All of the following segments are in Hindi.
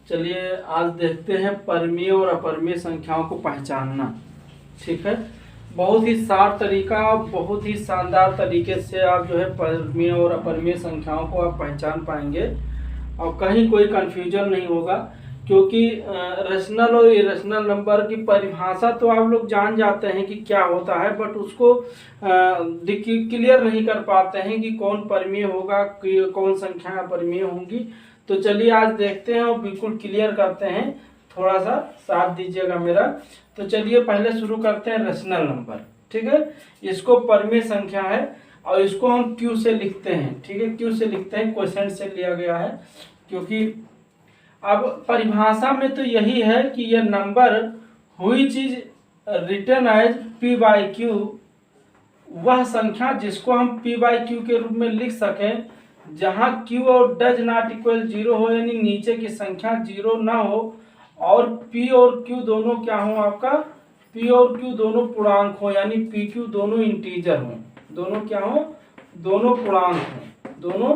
चलिए आज देखते हैं परिमेय और अपरिमेय संख्याओं को पहचानना। ठीक है, बहुत ही सार तरीका, बहुत ही शानदार तरीके से आप जो है परिमेय और अपरिमेय संख्याओं को आप पहचान पाएंगे और कहीं कोई कंफ्यूजन नहीं होगा, क्योंकि रेशनल और इरेशनल नंबर की परिभाषा तो आप लोग जान जाते हैं कि क्या होता है, बट उसको क्लियर नहीं कर पाते हैं कि कौन परिमेय होगा, कौन संख्या अपरिमेय होंगी। तो चलिए आज देखते हैं और बिल्कुल क्लियर करते हैं, थोड़ा सा साथ दीजिएगा मेरा। तो चलिए पहले शुरू करते हैं रेशनल नंबर। ठीक है, इसको परिमेय संख्या है और इसको हम Q से लिखते हैं। ठीक है, Q से लिखते हैं, क्वेश्चन से लिया गया है, क्योंकि अब परिभाषा में तो यही है कि यह नंबर हुई चीज रिटर्न एज P/Q, वह संख्या जिसको हम P/Q के रूप में लिख सकें जहां Q और डज नॉट इक्वल 0 हो, यानी नीचे की संख्या 0 ना हो और P और Q दोनों क्या हो, आपका P और Q दोनों पूर्णांक हो, यानी PQ दोनों इंटीजर हो। दोनों क्या हो, दोनों पूर्णांक हो, दोनों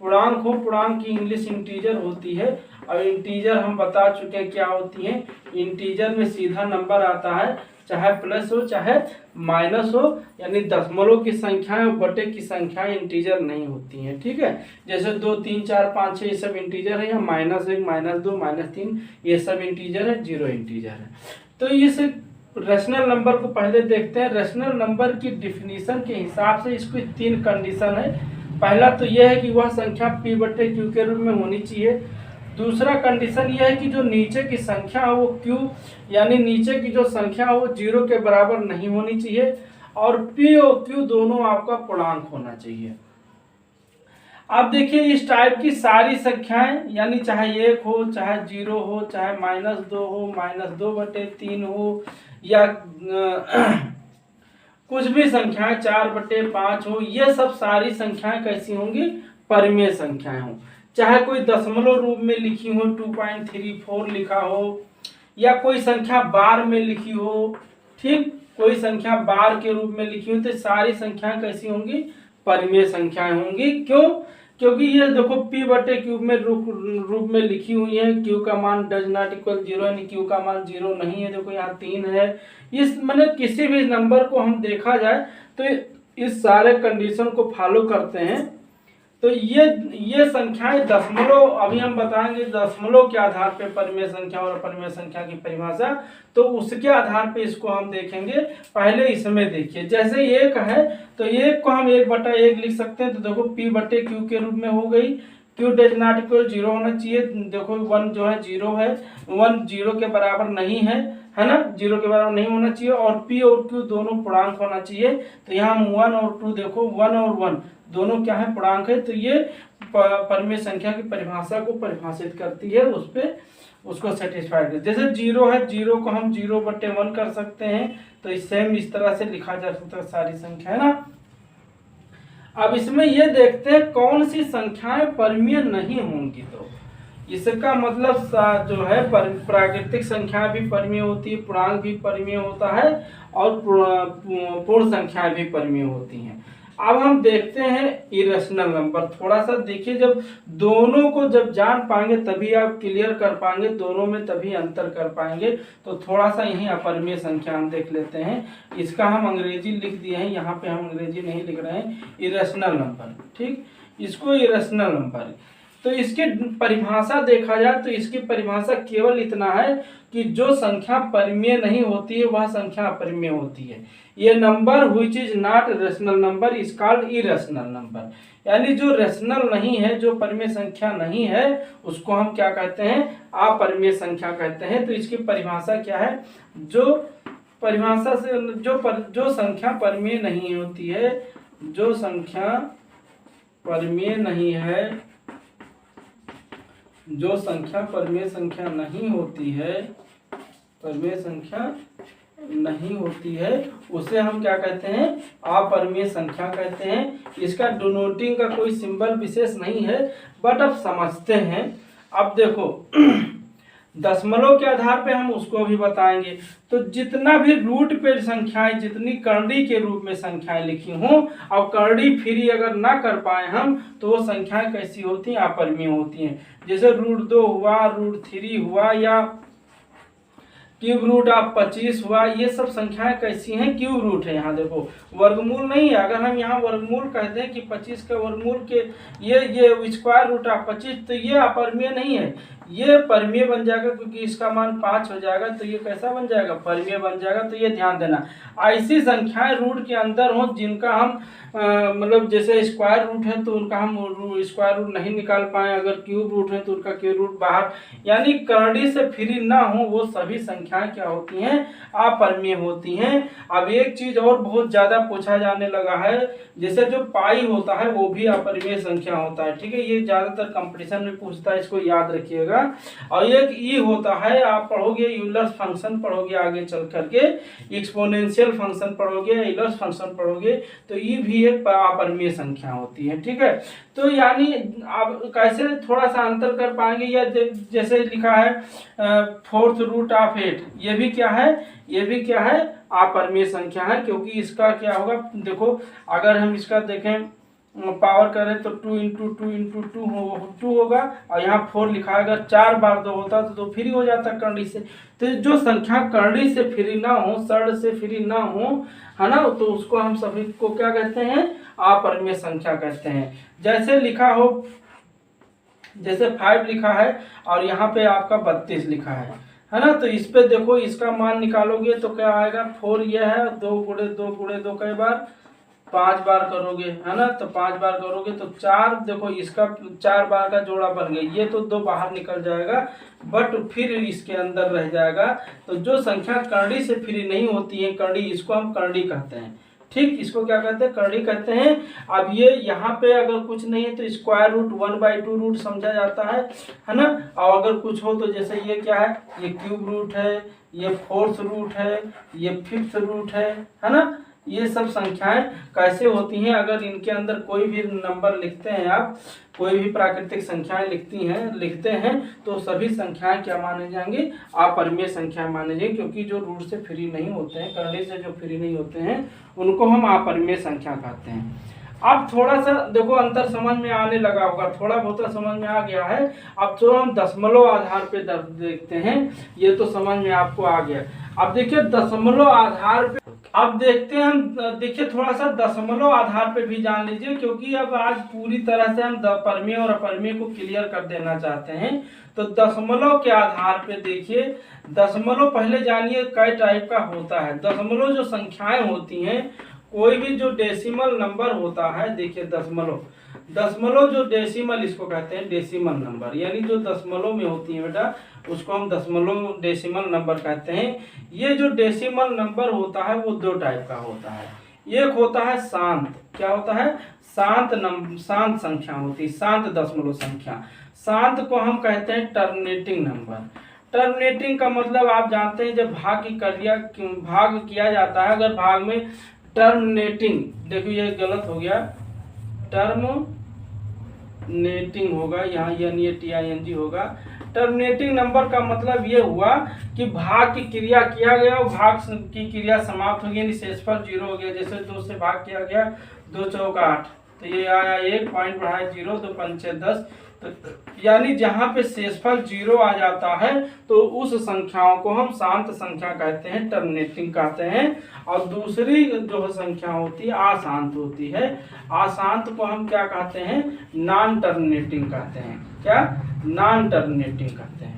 पूर्णांक हो। पूर्णांक की इंग्लिश इंटीजर होती है और इंटीजर हम बता चुके हैं क्या होती है। इंटीजर में सीधा नंबर आता है, चाहे प्लस हो चाहे माइनस हो, यानी दशमलव की संख्याएं और बटे की संख्याएं इंटीजर नहीं होती हैं। ठीक है, जैसे 2 3 4 5 6 ये सब इंटीजर है, या -1 -2 -3 ये सब इंटीजर है, 0 इंटीजर है। तो इस रेशनल नंबर को पहले देखते हैं। रेशनल नंबर की डिफिनीशन के हिसाब से इसकी 3 कंडीशन है। पहला तो यह है कि वह संख्या P/Q के रूप में होनी चाहिए। दूसरा कंडीशन यह है कि जो नीचे की संख्या है वो Q, यानी नीचे की जो संख्या है वो 0 के बराबर नहीं होनी चाहिए, और P और Q दोनों आपका पूर्णांक होना चाहिए। अब देखिए इस टाइप की सारी संख्याएं, यानी चाहे 1 हो, चाहे 0 हो, चाहे -2 हो, -2/3 हो, या कुछ भी संख्याएं 4/5 हो, ये सब सारी संख्याएं कैसी होंगी, परिमेय संख्याएं हों। चाहे कोई दशमलव रूप में लिखी हो, 2.34 लिखा हो, या कोई संख्या बार में लिखी हो, ठीक, कोई संख्या बार के रूप में लिखी हो, तो सारी संख्याएं कैसी होंगी, परिमेय संख्याएं होंगी। क्यों? क्योंकि ये देखो P/Q में रूप में लिखी हुई है। Q का मान डज नॉट इक्वल 0, यानी Q का मान 0 नहीं है। देखो यहाँ 3 है। इस मतलब किसी भी नंबर को हम देखा जाए तो इस सारे कंडीशन को फॉलो करते हैं। तो ये संख्याएं दशमलव, अभी हम बताएंगे दशमलव के आधार पे परिमेय संख्या और अपरिमेय संख्या की परिभाषा, तो उसके आधार पे इसको हम देखेंगे। पहले इसमें देखिए, जैसे 1 है तो 1 को हम 1/1 लिख सकते हैं। तो देखो P/Q के रूप में हो गई। Q डज नॉट इक्वल 0 होना चाहिए। देखो 1 जो है 0 है, 1 0 के बराबर नहीं है ना, 0 के बराबर नहीं होना चाहिए, और P और Q दोनों पूर्णांक होना चाहिए। तो यहाँ 1 और 2 देखो, 1 और 1 दोनों क्या है, पूर्णांक है। तो ये परिमेय संख्या की परिभाषा को परिभाषित करती है, उस पे उसको सेटिस्फाइड कर। जैसे 0 है, 0 को हम 0/1 कर सकते हैं। तो सेम इस तरह से लिखा जा सकता है सारी संख्या, है ना। अब इसमें ये देखते हैं कौन सी संख्याएं परिमेय नहीं होंगी। तो इसका मतलब जो है प्राकृतिक संख्या भी परिमेय होती है, पूर्णांक भी परिमेय होता है, और पूर्ण संख्याएं भी परिमेय होती हैं। अब हम देखते हैं इरेशनल नंबर। थोड़ा सा देखिए, जब दोनों को जब जान पाएंगे तभी आप क्लियर कर पाएंगे, दोनों में तभी अंतर कर पाएंगे। तो थोड़ा सा यहीं अपरिमेय संख्या हम देख लेते हैं। इसका हम अंग्रेजी लिख दिए हैं, यहाँ पे हम अंग्रेजी नहीं लिख रहे हैं, इरेशनल नंबर। ठीक, इसको इरेशनल नंबर। तो इसकी परिभाषा देखा जाए तो इसकी परिभाषा केवल इतना है कि जो संख्या परिमेय नहीं होती है वह संख्या अपरिमेय होती है। ये number which is not rational number is called irrational number, यानी जो रेशनल नहीं है, जो परिमेय संख्या नहीं है, उसको हम क्या कहते हैं, अपरिमेय संख्या कहते हैं। तो इसकी परिभाषा क्या है, जो परिभाषा से जो संख्या परिमेय नहीं होती है, जो संख्या परिमेय नहीं है, जो संख्या परिमेय संख्या नहीं होती है, परिमेय संख्या नहीं होती है, उसे हम क्या कहते हैं, अपरिमेय संख्या कहते हैं। इसका डिनोटिंग का कोई सिंबल विशेष नहीं है, बट अब समझते हैं। अब देखो दशमलव के आधार पे हम उसको भी बताएंगे। तो जितना भी रूट पे संख्याएं, जितनी करड़ी के रूप में संख्याएं लिखी हों, अब करड़ी फ्री अगर ना कर पाए हम, तो वो संख्याएं कैसी होती हैं? अपरिमेय होती हैं। जैसे √2 हुआ, √3 हुआ, या क्यूब रूट ऑफ 25 हुआ, ये सब संख्याएं कैसी हैं? क्यूब रूट है। यहाँ देखो वर्गमूल नहीं है। अगर हम यहाँ वर्गमूल कहते हैं कि 25 के वर्गमूल के ये स्क्वायर रूट ऑफ 25, तो ये अपरिमेय नहीं है, ये परिमेय बन जाएगा, क्योंकि इसका मान 5 हो जाएगा, तो ये कैसा बन जाएगा? परिमेय बन जाएगा। तो ये ध्यान देना, ऐसी संख्याएं रूट के अंदर हो जिनका हम मतलब जैसे स्क्वायर रूट है तो उनका हम स्क्वायर रूट नहीं निकाल पाए, अगर क्यूब रूट है तो उनका क्यूब रूट बाहर, यानी करड़ी से फ्री ना हो, वो सभी संख्याएं क्या होती हैं? अपरिमेय होती हैं। अब एक चीज और बहुत ज्यादा पूछा जाने लगा है, जैसे जो पाई होता है वो भी अपरिमेय संख्या होता है, ठीक है, ये ज्यादातर कंपटीशन में पूछता है, इसको याद रखिएगा। और एक ई होता है, आप पढ़ोगे यूलर्स फंक्शन पढ़ोगे आगे चल करके, एक्सपोनेंशियल फंक्शन पढ़ोगे, यूलर्स फंक्शन पढ़ोगे, तो ई भी एक अपरिमेय संख्या होती है, ठीक है। तो यानी आप कैसे थोड़ा सा अंतर कर पाएंगे, या जैसे लिखा है 4√8, ये भी क्या है? ये भी क्या है? अपरिमेय संख्या है, क्योंकि इसका क्या होगा? देखो अगर हम इसका देखें पावर करें तो 2 × 2 होगा, और यहाँ 4 लिखा है। अगर 4 बार 2 होता तो फ्री हो जाता करड़ी से। तो जो संख्या करड़ी से फ्री ना हो, सड़ से फ्री ना हो, है ना, तो उसको हम सभी को क्या कहते हैं? अपरिमेय संख्या कहते हैं। जैसे लिखा हो, जैसे 5 लिखा है और यहाँ पे आपका 32 लिखा है ना, तो इस पे देखो इसका मान निकालोगे तो क्या आएगा? 4 ये है, 2 × 2 × 2 कई बार? 5 बार करोगे, है ना, तो 5 बार करोगे तो 4, देखो इसका 4 बार का जोड़ा बन गया, ये तो 2 बाहर निकल जाएगा, बट फिर इसके अंदर रह जाएगा। तो जो संख्या करड़ी से फ्री नहीं होती है, करड़ी, इसको हम करड़ी कहते हैं, ठीक, इसको क्या कहते हैं? करड़ी कहते हैं। अब ये यहाँ पे अगर कुछ नहीं है तो स्क्वायर रूट 1/2 रूट समझा जाता है ना, और अगर कुछ हो तो जैसे ये क्या है? ये क्यूब रूट है, ये 4th रूट है, ये 5th रूट है ना। ये सब संख्याएं कैसे होती हैं? अगर इनके अंदर कोई भी नंबर लिखते हैं आप, कोई भी प्राकृतिक संख्याएं लिखते हैं, तो सभी संख्याएं क्या माने जाएंगे? अपरिमेय संख्या माने जाएंगे, क्योंकि जो रूट से फ्री नहीं होते हैं, करड़ी से जो फ्री नहीं होते हैं, उनको हम अपरिमेय संख्या कहते हैं। अब थोड़ा सा देखो अंतर समझ में आने लगा होगा, थोड़ा बहुत समझ में आ गया है। अब तो हम दशमलव आधार पे देखते हैं, ये तो समझ में आपको आ गया। अब देखिए दशमलव आधार पे, अब देखते हैं हम, देखिए थोड़ा सा दशमलव आधार पे भी जान लीजिए, क्योंकि अब आज पूरी तरह से हम परिमेय और अपरिमेय को क्लियर कर देना चाहते हैं। तो दशमलव के आधार पे देखिए, दशमलव पहले जानिए कई टाइप का होता है। दशमलव जो संख्याएं होती हैं, कोई भी जो डेसिमल नंबर होता है, देखिए दशमलव जो डेसिमल, इसको कहते हैं डेसिमल नंबर, यानी जो दशमलव में होती है बेटा, उसको हम दशमलव डेसिमल नंबर कहते हैं। ये जो डेसिमल नंबर होता है वो 2 टाइप का होता है। एक होता है शांत, क्या होता है? शांत संख्या होती है, शांत दशमलव संख्या। शांत को हम कहते हैं टर्मिनेटिंग नंबर। टर्मिनेटिंग का मतलब आप जानते हैं, जब भाग किया जाता है, अगर भाग में टर्मिनेटिंग, देखो ये गलत हो गया, टर्मिनेटिंग होगा, यहाँ TING होगा। टर्मिनेटिंग नंबर का मतलब ये हुआ कि भाग की क्रिया किया गया और भाग की क्रिया समाप्त हो गई, शेषफल 0 हो गया। जैसे 2 से भाग किया गया, 2 चौका 8, तो ये आया 1 पॉइंट बढ़ाया 0, 2 पंचे 10, तो यानी जहाँ पे शेषफल 0 आ जाता है तो उस संख्याओं को हम शांत संख्या कहते हैं, टर्मिनेटिंग कहते हैं। और दूसरी जो संख्या होती है अशांत होती है, अशांत को हम क्या कहते हैं? नॉन टर्मिनेटिंग कहते हैं। क्या? नॉन टर्मिनेटिंग कहते हैं।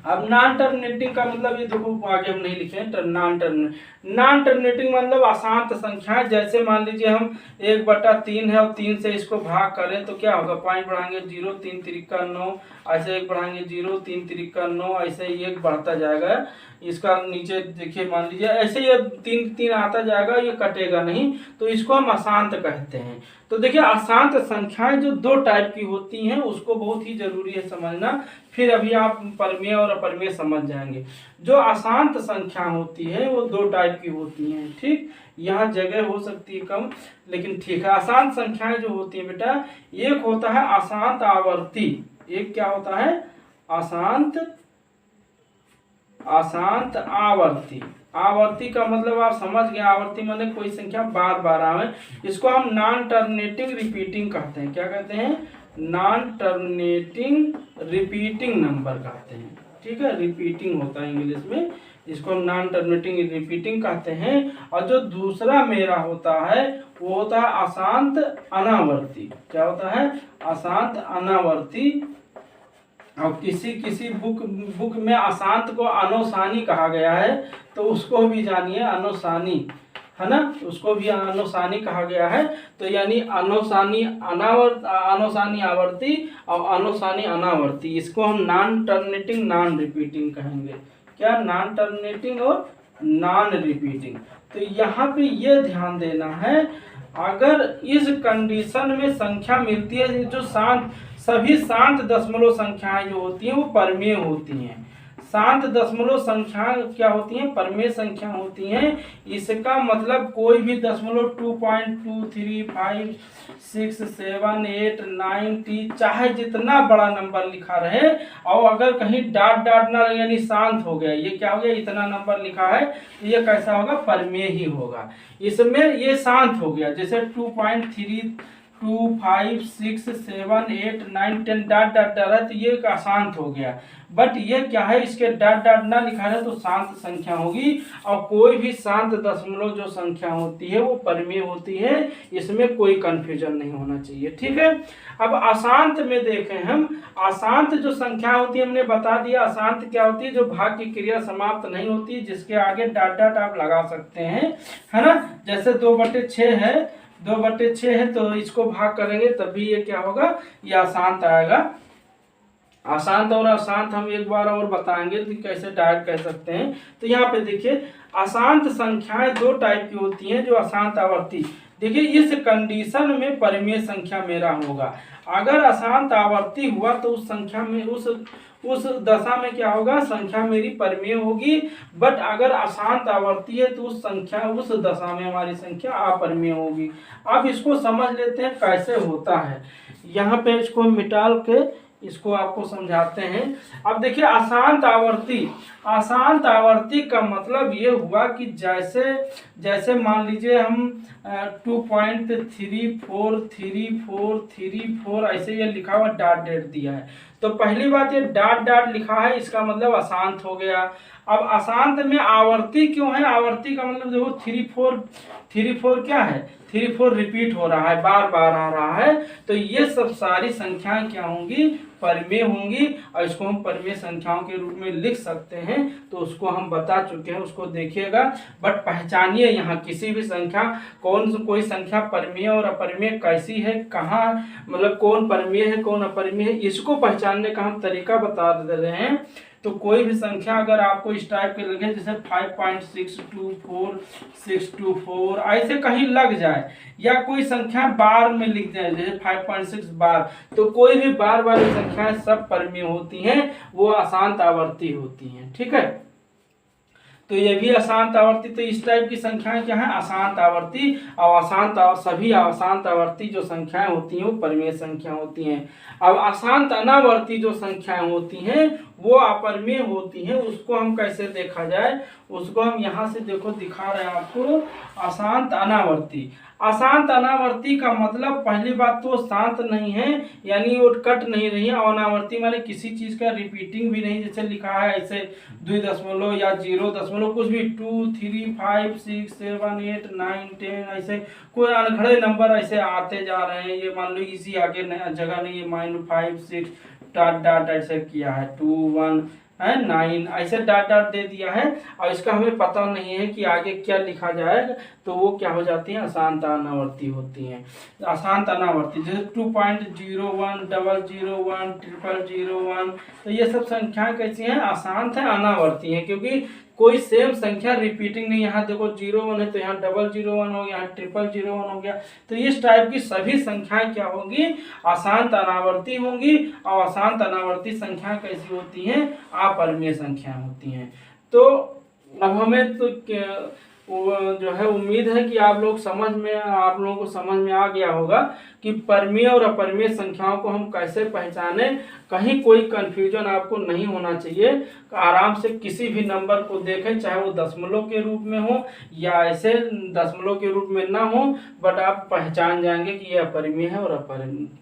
अब नॉन टर्मिनेटिंग का मतलब ये देखो आगे हम नहीं लिखे हैं, नॉन टर्मिनेटिंग मतलब अशांत संख्या। जैसे मान लीजिए हम 1/3 है और 3 से इसको भाग करें तो क्या होगा? पॉइंट बढ़ाएंगे 0, 3 तिरिका 9, ऐसे 1 बढ़ाएंगे 0, 3 तिरिका 9, ऐसे ही 1 बढ़ता जाएगा। इसका नीचे देखिए मान लीजिए ऐसे ये 3 आता जाएगा, ये कटेगा नहीं, तो इसको हम अशांत कहते हैं। तो देखिए अशांत संख्याएं जो 2 टाइप की होती हैं उसको बहुत ही जरूरी है समझना, फिर अभी आप परिमेय और अपरिमेय समझ जाएंगे। जो अशांत संख्या होती है वो 2 टाइप की होती हैं, ठीक, यहाँ जगह हो सकती है कम, लेकिन ठीक है। अशांत संख्याएं जो होती है बेटा, एक होता है अशांत आवर्ती, एक क्या होता है? अशांत अशांत आवर्ती। आवर्ती का मतलब आप समझ गए, आवर्ती माने कोई संख्या बार बार आवे। इसको हम नॉन टर्मिनेटिंग रिपीटिंग कहते हैं। क्या कहते हैं? नॉन टर्मिनेटिंग रिपीटिंग नंबर कहते हैं। ठीक है, रिपीटिंग होता है इंग्लिश में, इसको हम नॉन टर्मिनेटिंग रिपीटिंग कहते हैं। और जो दूसरा मेरा होता है वो होता है अशांत अनावर्ती। क्या होता है? अशांत अनावर्ती। और किसी किसी बुक में अशांत को अनुसानी कहा गया है, तो उसको भी जानिए, अनुसानी है ना, उसको भी अनुसानी कहा गया है। तो यानी अनुसानी अनुसानी आवर्ती और अनुसानी अनावर्ती, इसको हम नॉन टर्मिनेटिंग नॉन रिपीटिंग कहेंगे। क्या? नॉन टर्मिनेटिंग और नॉन रिपीटिंग। तो यहाँ पे ये ध्यान देना है, अगर इस कंडीशन में संख्या मिलती है जो शांत, सभी शांत दशमलव संख्याएं जो होती हैं वो परमेय होती हैं। शांत दशमलव संख्या क्या होती हैं? परमेय संख्या होती हैं। इसका मतलब कोई भी दशमलव 2.2356789 चाहे जितना बड़ा नंबर लिखा रहे, और अगर कहीं डॉट डॉट ना यानी शांत हो गया, ये क्या हो गया? इतना नंबर लिखा है तो ये कैसा होगा? परमेय ही होगा। इसमें ये शांत हो गया, जैसे 2.325678910 डॉट डॉट डॉट है तो ये अशांत हो गया। बट ये क्या है? इसके डॉट डॉट ना लिखा है तो शांत संख्या होगी। और कोई भी शांत दशमलव जो संख्या होती है वो परमेय होती है, इसमें कोई कंफ्यूजन नहीं होना चाहिए। ठीक है, अब अशांत में देखें हम, अशांत जो संख्या होती है हमने बता दिया। अशांत क्या होती है? जो भाग की क्रिया समाप्त नहीं होती, जिसके आगे डॉट डॉट आप लगा सकते हैं, है ना। जैसे 2/6 है, 2/6 है तो इसको भाग करेंगे तभी ये क्या होगा? ये अशांत आएगा। अशांत और अशांत हम एक बार और बताएंगे कि कैसे डायरेक्ट कह सकते हैं। तो यहाँ पे देखिए, अशांत संख्याएं दो टाइप की होती हैं, जो अशांत आवर्ती। देखिए, इस कंडीशन में परमेय संख्या मेरा होगा। अगर अशांत आवर्ती हुआ तो उस संख्या में उस दशा में क्या होगा? संख्या मेरी परमेय होगी। बट अगर अशांत आवर्ती है तो उस दशा में हमारी संख्या अपरमेय होगी। अब इसको समझ लेते हैं कैसे होता है। यहाँ पे इसको मिटाल के इसको आपको समझाते हैं। अब देखिए, अशांत आवर्ती का मतलब ये हुआ कि जैसे मान लीजिए हम 2.343434 ऐसे ये लिखा हुआ डॉट डेट दिया है, तो पहली बात ये डॉट डॉट लिखा है, इसका मतलब अशांत हो गया। अब अशांत में आवर्ती क्यों है? आवर्ती का मतलब देखो 34 क्या है? 34 रिपीट हो रहा है, बार बार आ रहा है। तो ये सब सारी संख्याएं क्या होंगी? परमेय होंगी। और इसको हम परमेय संख्याओं के रूप में लिख सकते हैं, तो उसको हम बता चुके हैं, उसको देखिएगा। बट पहचानिए यहाँ किसी भी संख्या, कोई संख्या परमेय और अपरमेय कैसी है, कहाँ मतलब कौन परमेय है कौन अपरमेय है, इसको पहचानने का हम तरीका बता दे रहे हैं। तो कोई भी संख्या अगर आपको इस टाइप के लगे, जैसे 5.624 ऐसे कहीं लग जाए, या कोई संख्या बार में लिख जाए जैसे 5.6 बार, तो कोई भी बार वाली संख्याएं सब परमेय होती हैं, वो अशांत आवर्ती होती हैं। ठीक है, तो ये भी अशांत आवर्ती। तो इस टाइप की संख्याएं क्या है? अशांत आवर्ती। और सभी अशांत आवर्ती जो संख्याएं होती हैं वो परमेय संख्या होती हैं। अब अशांत अनावर्ती जो संख्याएं होती हैं वो अपरमेय होती हैं। उसको हम कैसे देखा जाए? उसको हम यहाँ से देखो दिखा रहे हैं आपको। अशांत अनावर्ती, अशांत अनावर्ती का मतलब पहली बात तो शांत नहीं है, यानी वो कट नहीं रही है। अनावर्ती माने किसी चीज का रिपीटिंग भी नहीं, जैसे लिखा है ऐसे 2 या 0 कुछ भी 2 3 5 6 7 8 9 10 ऐसे कोई अनखड़े नंबर ऐसे आते जा रहे हैं। ये मान लो इसी आगे जगह नहीं है, -5 6 डॉट डॉट ऐसे किया है, 2 1 है 9 ऐसे डॉट डॉट दे दिया है, और इसका हमें पता नहीं है कि आगे क्या लिखा जाएगा, तो वो क्या हो जाती है? अशांत अनावर्ती होती हैं। अशांत अनावर्ती जैसे 2.01 001 001, तो ये सब संख्याएं कैसी हैं? अशांत है, अनावर्ती हैं, क्योंकि कोई सेम संख्या रिपीटिंग नहीं। यहाँ देखो 01 है तो यहाँ 001 हो गया, यहाँ 001 हो गया। तो इस टाइप की सभी संख्याएं क्या होंगी? अशांत अनावर्ती होंगी। और अशांत अनावर्ती संख्याएं कैसी होती हैं? अपरमेय संख्याएं होती हैं। तो अब हमें तो जो है उम्मीद है कि आप लोगों को समझ में आ गया होगा कि परिमेय और अपरिमेय संख्याओं को हम कैसे पहचाने। कहीं कोई कंफ्यूजन आपको नहीं होना चाहिए। आराम से किसी भी नंबर को देखें, चाहे वो दशमलव के रूप में हो या ऐसे दशमलव के रूप में ना हो, बट आप पहचान जाएंगे कि ये अपरिमेय है और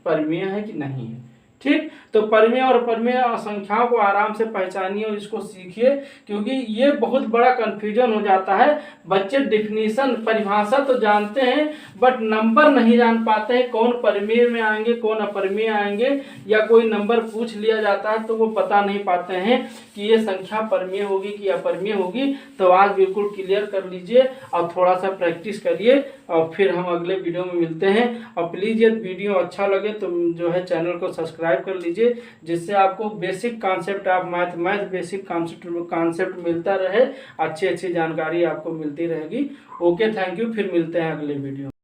परिमेय है कि नहीं है। ठीक, तो परिमेय और अपरिमेय संख्याओं को आराम से पहचानिए और इसको सीखिए, क्योंकि ये बहुत बड़ा कंफ्यूजन हो जाता है। बच्चे डिफिनीशन परिभाषा तो जानते हैं बट नंबर नहीं जान पाते हैं, कौन परिमेय में आएंगे कौन अपरिमेय आएंगे, या कोई नंबर पूछ लिया जाता है तो वो बता नहीं पाते हैं कि ये संख्या परिमेय होगी कि अपरिमेय होगी। तो आज बिल्कुल क्लियर कर लीजिए और थोड़ा सा प्रैक्टिस करिए और फिर हम अगले वीडियो में मिलते हैं। और प्लीज़ ये वीडियो अच्छा लगे तो जो है चैनल को सब्सक्राइब कर लीजिए, जिससे आपको basic concept of math basic concept मिलता रहे, अच्छी जानकारी आपको मिलती रहेगी। ओके, थैंक यू, फिर मिलते हैं अगले वीडियो।